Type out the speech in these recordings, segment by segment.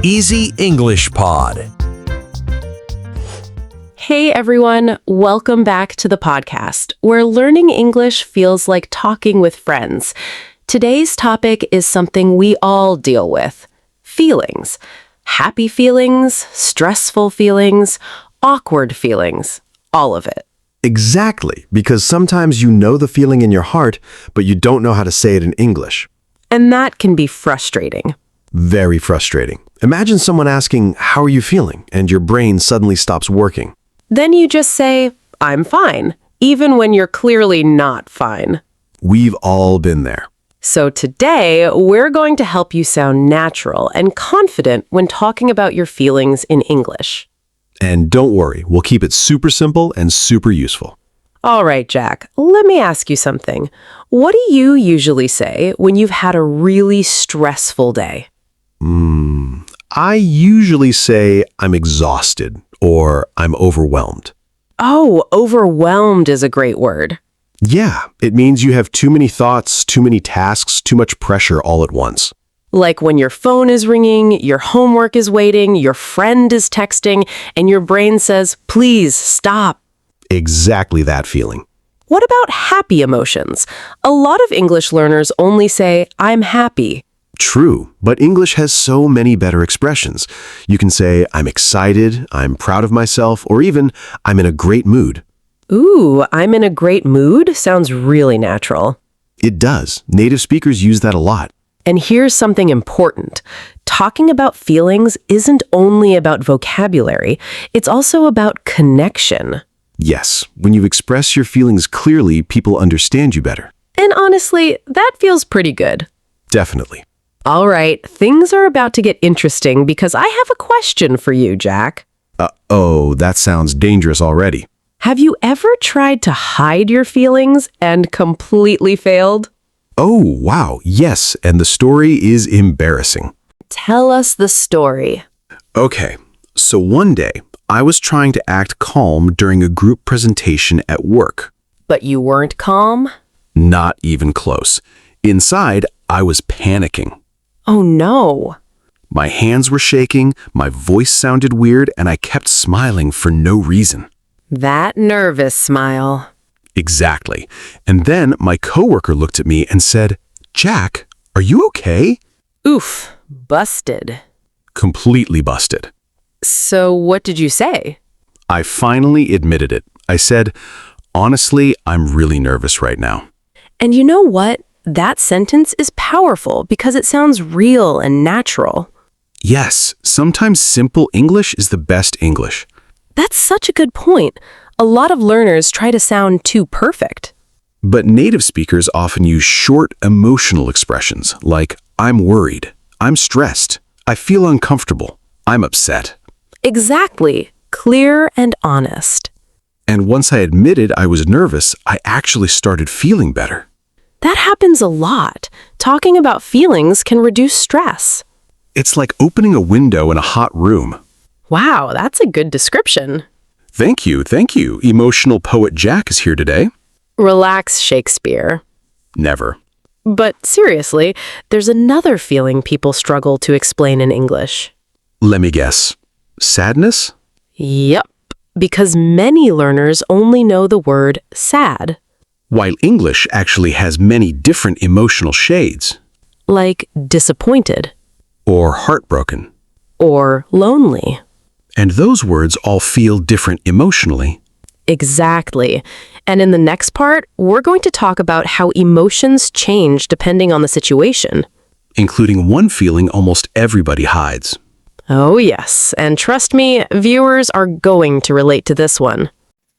Easy English Pod. Hey everyone, welcome back to the podcast, where learning English feels like talking with friends. Today's topic is something we all deal with: feelings. Happy feelings, stressful feelings, awkward feelings, all of it. Exactly, because sometimes you know the feeling in your heart, but you don't know how to say it in English. And that can be frustrating. Very frustrating. Imagine someone asking, "How are you feeling?" and your brain suddenly stops working. Then you just say, "I'm fine," even when you're clearly not fine. We've all been there. So today, we're going to help you sound natural and confident when talking about your feelings in English. And don't worry, we'll keep it super simple and super useful. All right, Jack, let me ask you something. What do you usually say when you've had a really stressful day? I usually say I'm exhausted or I'm overwhelmed. Oh, overwhelmed is a great word. Yeah, it means you have too many thoughts, too many tasks, too much pressure all at once. Like when your phone is ringing, your homework is waiting, your friend is texting, and your brain says, "Please stop." Exactly that feeling. What about happy emotions? A lot of English learners only say, "I'm happy." True, but English has so many better expressions. You can say, "I'm excited," "I'm proud of myself," or even, "I'm in a great mood." Ooh, "I'm in a great mood" sounds really natural. It does. Native speakers use that a lot. And here's something important. Talking about feelings isn't only about vocabulary, it's also about connection. Yes, when you express your feelings clearly, people understand you better. And honestly, that feels pretty good. Definitely. All right, things are about to get interesting because I have a question for you, Jack. Oh, that sounds dangerous already. Have you ever tried to hide your feelings and completely failed? Oh, wow, yes, and the story is embarrassing. Tell us the story. Okay, so one day, I was trying to act calm during a group presentation at work. But you weren't calm? Not even close. Inside, I was panicking. Oh no. My hands were shaking, my voice sounded weird, and I kept smiling for no reason. That nervous smile. Exactly. And then my coworker looked at me and said, "Jack, are you okay?" Oof, busted. Completely busted. So what did you say? I finally admitted it. I said, "Honestly, I'm really nervous right now." And you know what? That sentence is powerful because it sounds real and natural. Yes, sometimes simple English is the best English. That's such a good point. A lot of learners try to sound too perfect. But native speakers often use short, emotional expressions like, "I'm worried," "I'm stressed," "I feel uncomfortable," "I'm upset." Exactly. Clear and honest. And once I admitted I was nervous, I actually started feeling better. That happens a lot. Talking about feelings can reduce stress. It's like opening a window in a hot room. Wow, that's a good description. Thank you, thank you. Emotional poet Jack is here today. Relax, Shakespeare. Never. But seriously, there's another feeling people struggle to explain in English. Let me guess. Sadness? Yep, because many learners only know the word sad. While English actually has many different emotional shades. Like disappointed. Or heartbroken. Or lonely. And those words all feel different emotionally. Exactly. And in the next part, we're going to talk about how emotions change depending on the situation. Including one feeling almost everybody hides. Oh yes, and trust me, viewers are going to relate to this one.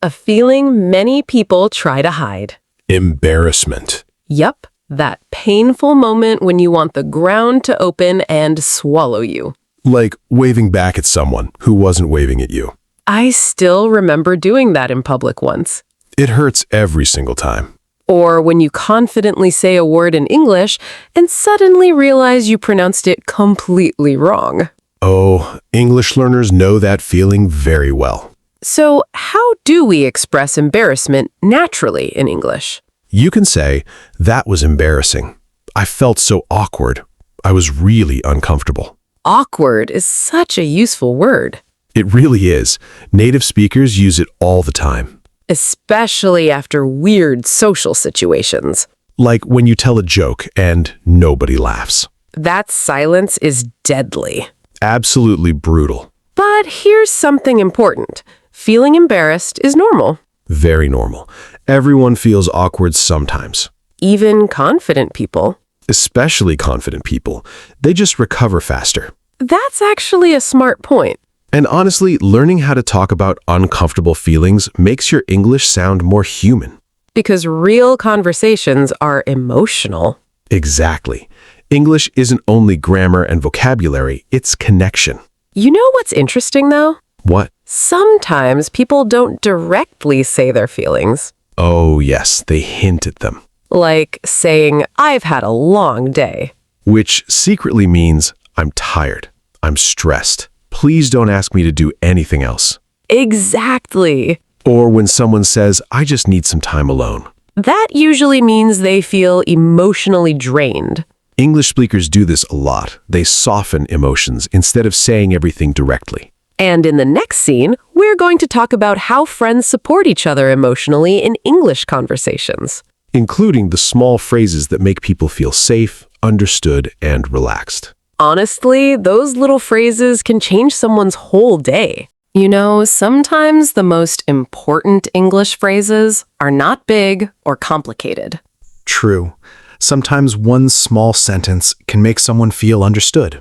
A feeling many people try to hide. Embarrassment. Yup, that painful moment when you want the ground to open and swallow you. Like waving back at someone who wasn't waving at you. I still remember doing that in public once. It hurts every single time. Or when you confidently say a word in English and suddenly realize you pronounced it completely wrong. Oh, English learners know that feeling very well. So how do we express embarrassment naturally in English? You can say, "That was embarrassing. I felt so awkward. I was really uncomfortable." Awkward is such a useful word, It really is. Native speakers use it all the time. especially after weird social situations. Like when you tell a joke and nobody laughs. That silence is deadly. Absolutely brutal. But here's something important. Feeling embarrassed is normal. Very normal. Everyone feels awkward sometimes. Even confident people. Especially confident people. They just recover faster. That's actually a smart point. And honestly, learning how to talk about uncomfortable feelings makes your English sound more human. Because real conversations are emotional. Exactly. English isn't only grammar and vocabulary, it's connection. You know what's interesting, though? What? Sometimes people don't directly say their feelings. Oh, yes, they hint at them. Like saying, I've had a long day. Which secretly means, I'm tired. I'm stressed. Please don't ask me to do anything else. Exactly. Or when someone says, I just need some time alone. That usually means they feel emotionally drained. English speakers do this a lot. They soften emotions instead of saying everything directly. And in the next scene, we're going to talk about how friends support each other emotionally in English conversations. Including the small phrases that make people feel safe, understood, and relaxed. Honestly, those little phrases can change someone's whole day. You know, sometimes the most important English phrases are not big or complicated. True. Sometimes one small sentence can make someone feel understood.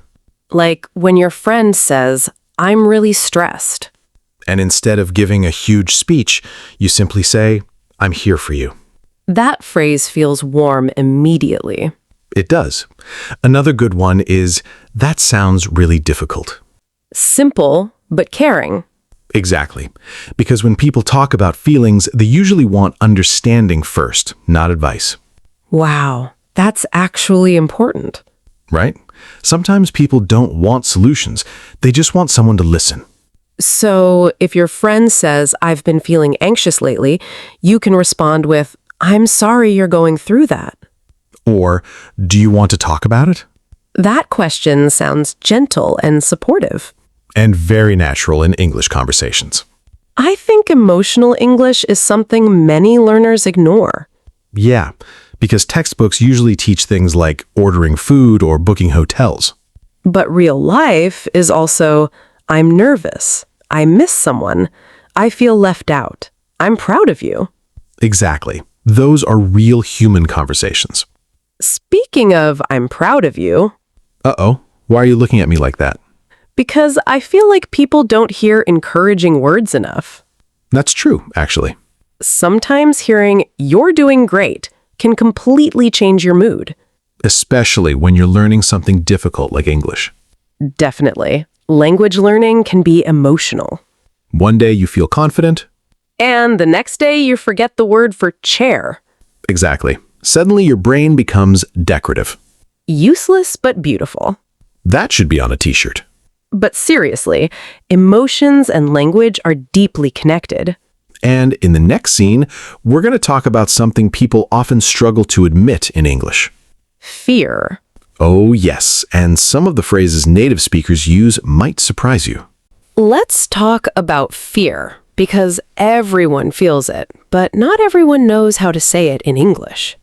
Like when your friend says, I'm really stressed. And instead of giving a huge speech, you simply say, I'm here for you. That phrase feels warm immediately. It does. Another good one is, that sounds really difficult. Simple, but caring. Exactly. Because when people talk about feelings, they usually want understanding first, not advice. Wow, that's actually important. Right? Sometimes people don't want solutions. They just want someone to listen. So if your friend says, I've been feeling anxious lately, you can respond with, I'm sorry you're going through that. Or, do you want to talk about it? That question sounds gentle and supportive. And very natural in English conversations. I think emotional English is something many learners ignore. Yeah, because textbooks usually teach things like ordering food or booking hotels. But real life is also, I'm nervous. I miss someone. I feel left out. I'm proud of you. Exactly. Those are real human conversations. Speaking of I'm proud of you, Uh-oh, why are you looking at me like that? because I feel like people don't hear encouraging words enough. That's true, actually. Sometimes hearing you're doing great can completely change your mood. Especially when you're learning something difficult like English. Definitely. Language learning can be emotional. One day you feel confident. And the next day you forget the word for chair. Exactly. Suddenly your brain becomes decorative. Useless but beautiful. That should be on a t-shirt. But seriously, emotions and language are deeply connected. And in the next scene, we're going to talk about something people often struggle to admit in English. Fear. Oh, yes, and some of the phrases native speakers use might surprise you. Let's talk about fear, because everyone feels it, but not everyone knows how to say it in English.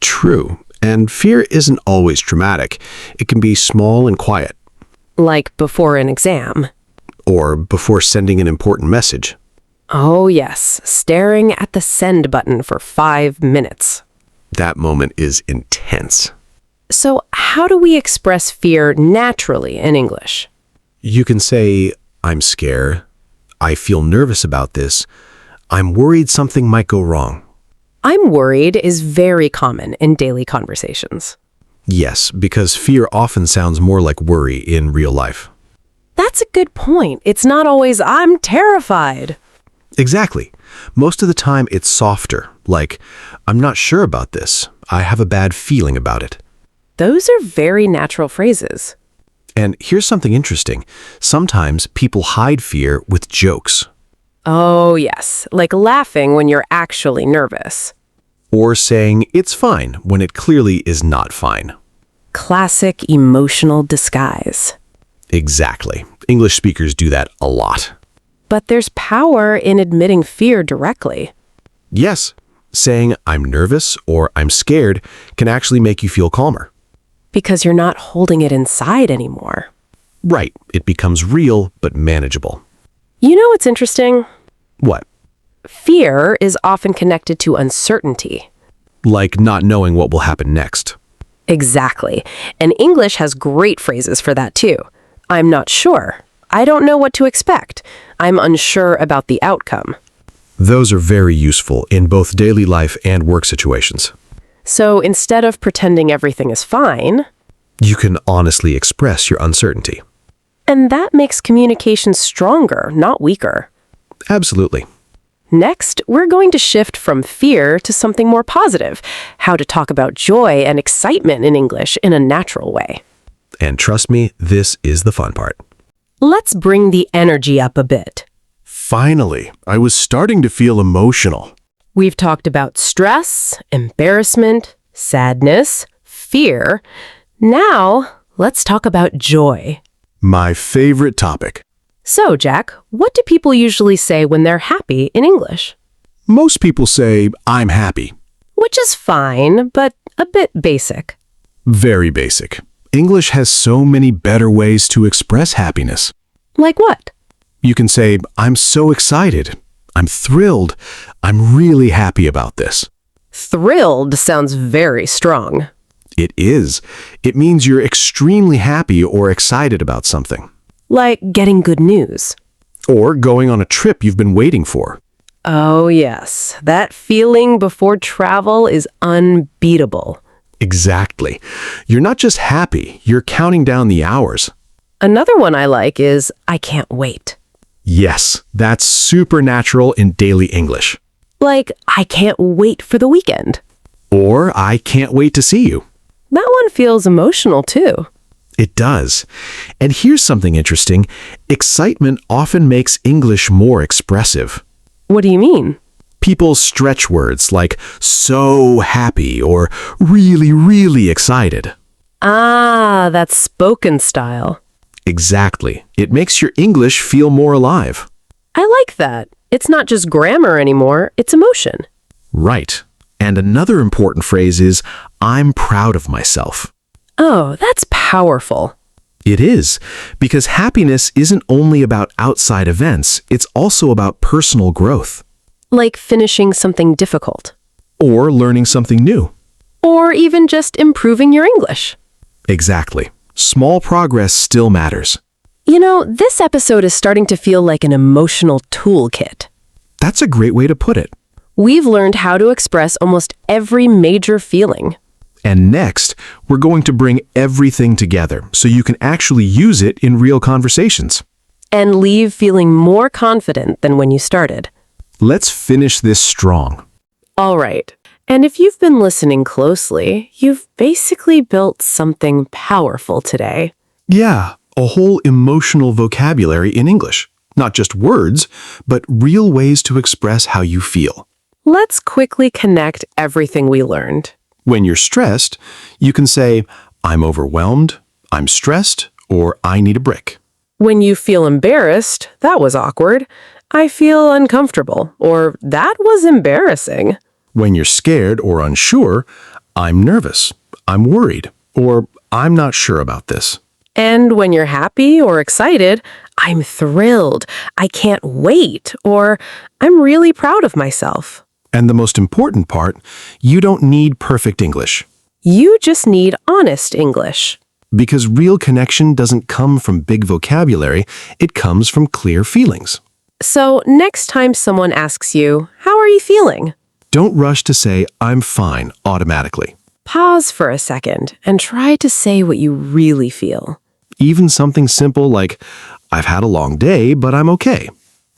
True, and fear isn't always dramatic. It can be small and quiet, Like before an exam. or before sending an important message. Oh yes, staring at the send button for 5 minutes. That moment is intense. So how do we express fear naturally in English? You can say, I'm scared. I feel nervous about this. I'm worried something might go wrong. I'm worried is very common in daily conversations. Yes, because fear often sounds more like worry in real life. That's a good point. It's not always, I'm terrified. Exactly. Most of the time it's softer, like, I'm not sure about this. I have a bad feeling about it. Those are very natural phrases. And here's something interesting. Sometimes people hide fear with jokes, Oh yes, like laughing when you're actually nervous. or saying it's fine when it clearly is not fine. Classic emotional disguise. Exactly. English speakers do that a lot. But there's power in admitting fear directly. Yes, saying I'm nervous or I'm scared can actually make you feel calmer. Because you're not holding it inside anymore. Right, it becomes real but manageable. You know what's interesting? What? Fear is often connected to uncertainty. Like not knowing what will happen next. Exactly. And English has great phrases for that too. I'm not sure. I don't know what to expect. I'm unsure about the outcome. Those are very useful in both daily life and work situations. So instead of pretending everything is fine, You can honestly express your uncertainty. and that makes communication stronger, not weaker. Absolutely. Next, we're going to shift from fear to something more positive, how to talk about joy and excitement in English in a natural way. And trust me, this is the fun part. Let's bring the energy up a bit. Finally, I was starting to feel emotional. We've talked about stress, embarrassment, sadness, fear. Now, let's talk about joy. My favorite topic. So, Jack, what do people usually say when they're happy in English? Most people say, I'm happy. Which is fine, but a bit basic. Very basic. English has so many better ways to express happiness. Like what? You can say, I'm so excited. I'm thrilled. I'm really happy about this. Thrilled sounds very strong. It is. It means you're extremely happy or excited about something. Like getting good news. Or going on a trip you've been waiting for. Oh, yes. That feeling before travel is unbeatable. Exactly. You're not just happy, you're counting down the hours. Another one I like is, I can't wait. Yes, that's supernatural in daily English. Like, I can't wait for the weekend. Or I can't wait to see you. That one feels emotional too. It does. And here's something interesting. Excitement often makes English more expressive. What do you mean? People stretch words like so happy or really, really excited. Ah, that's spoken style. Exactly. It makes your English feel more alive. I like that. It's not just grammar anymore, it's emotion. Right. And another important phrase is, I'm proud of myself. Oh, that's powerful. It is, because happiness isn't only about outside events, it's also about personal growth. Like finishing something difficult. Or learning something new. Or even just improving your English. Exactly. Small progress still matters. You know, this episode is starting to feel like an emotional toolkit. That's a great way to put it. We've learned how to express almost every major feeling. And next, we're going to bring everything together so you can actually use it in real conversations. And leave feeling more confident than when you started. Let's finish this strong. All right. And if you've been listening closely, you've basically built something powerful today. Yeah, a whole emotional vocabulary in English. Not just words, but real ways to express how you feel. Let's quickly connect everything we learned. When you're stressed, you can say, I'm overwhelmed, I'm stressed, or I need a break. When you feel embarrassed, that was awkward. I feel uncomfortable, or that was embarrassing. When you're scared or unsure, I'm nervous, I'm worried, or I'm not sure about this. And when you're happy or excited, I'm thrilled, I can't wait, or I'm really proud of myself. And the most important part, you don't need perfect English. You just need honest English. Because real connection doesn't come from big vocabulary, it comes from clear feelings. So next time someone asks you, how are you feeling? Don't rush to say, I'm fine, automatically. Pause for a second and try to say what you really feel. Even something simple like, I've had a long day, but I'm okay.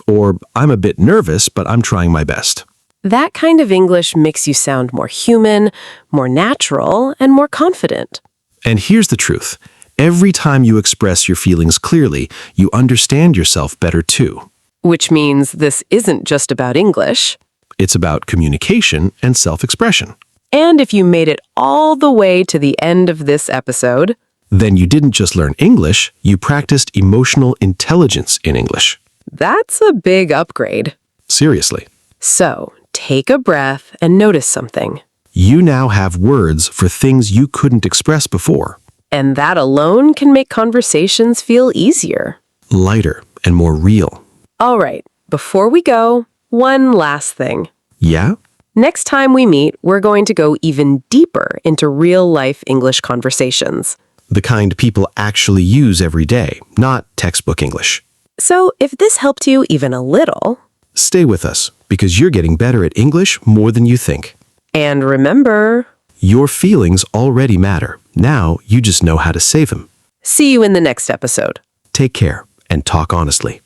Or, I'm a bit nervous, but I'm trying my best. That kind of English makes you sound more human, more natural, and more confident. And here's the truth. Every time you express your feelings clearly, you understand yourself better too. Which means this isn't just about English. It's about communication and self-expression. And if you made it all the way to the end of this episode, Then you didn't just learn English, you practiced emotional intelligence in English. That's a big upgrade. Seriously. So, take a breath and notice something. You now have words for things you couldn't express before. And that alone can make conversations feel easier. Lighter and more real. All right, before we go, one last thing. Yeah? Next time we meet, we're going to go even deeper into real-life English conversations. The kind people actually use every day, not textbook English. So, if this helped you even a little... Stay with us, because you're getting better at English more than you think. And remember... Your feelings already matter. Now you just know how to save them. See you in the next episode. Take care and talk honestly.